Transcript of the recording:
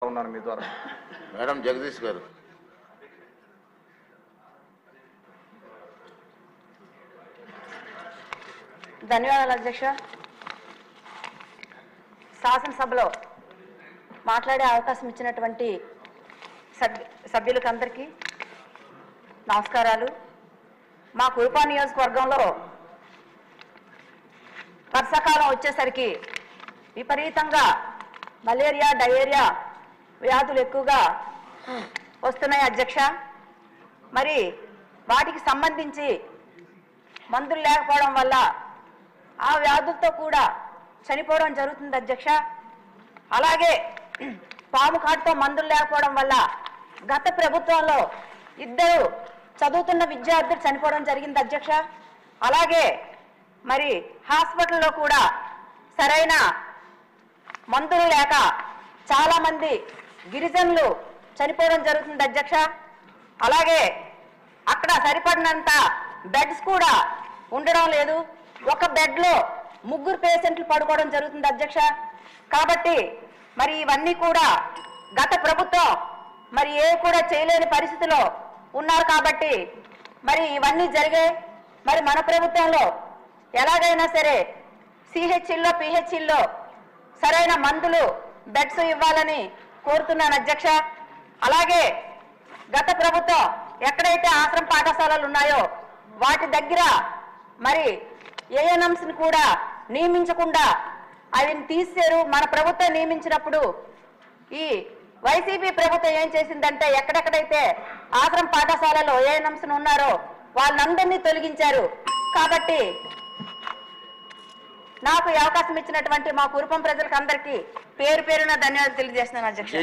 ఉన్నాను మీ ద్వారా. మేడం జగదీష్ గారు. ధన్యవాదాలు అధ్యక్ష. శాసనసభలో మాట్లాడే అవకాశం ఇచ్చినటువంటి సభ్యులకు అందరికీ నమస్కారాలు. మా కురుపా నియోజకవర్గంలో వర్షాకాలం వచ్చేసరికి విపరీతంగా మలేరియా, డయేరియా వ్యాధులు ఎక్కువగా వస్తున్నాయి అధ్యక్ష. మరి వాటికి సంబంధించి మందులు లేకపోవడం వల్ల ఆ వ్యాధులతో కూడా చనిపోవడం జరుగుతుంది అధ్యక్ష. అలాగే పాము కాటుతో మందులు లేకపోవడం వల్ల గత ప్రభుత్వంలో 2 చదువుతున్న విద్యార్థులు చనిపోవడం జరిగింది అధ్యక్ష. అలాగే మరి హాస్పిటల్లో కూడా సరైన మందులు లేక చాలామంది గిరిజనులు చనిపోవడం జరుగుతుంది అధ్యక్ష. అలాగే అక్కడ సరిపడినంత బెడ్స్ కూడా ఉండడం లేదు. ఒక బెడ్లో 3 పేషెంట్లు పడుకోవడం జరుగుతుంది అధ్యక్ష. కాబట్టి మరి ఇవన్నీ కూడా గత ప్రభుత్వం మరి ఏ కూడా చేయలేని పరిస్థితిలో ఉన్నారు. కాబట్టి మరి ఇవన్నీ జరిగాయి. మరి మన ప్రభుత్వంలో ఎలాగైనా సరే సిహెచ్లో, పిహెచ్లో సరైన మందులు, బెడ్స్ ఇవ్వాలని కోరుతున్నాను అధ్యక్ష. అలాగే గత ప్రభుత్వం ఎక్కడైతే ఆశ్రమ పాఠశాలలు ఉన్నాయో వాటి దగ్గర మరి ఏఎన్ఎంస్ని కూడా నియమించకుండా అవిని తీసేశారు. మన ప్రభుత్వం నియమించినప్పుడు ఈ వైసీపీ ప్రభుత్వం ఏం చేసిందంటే ఎక్కడెక్కడైతే ఆశ్రమ పాఠశాలలో ఏఎన్ఎంస్ని ఉన్నారో వాళ్ళందరినీ తొలగించారు. కాబట్టి నాకు ఈ అవకాశం ఇచ్చినటువంటి మా కురుపం ప్రజలకు అందరికీ పేరు పేరున ధన్యవాదాలు తెలియజేస్తున్నాను అధ్యక్ష.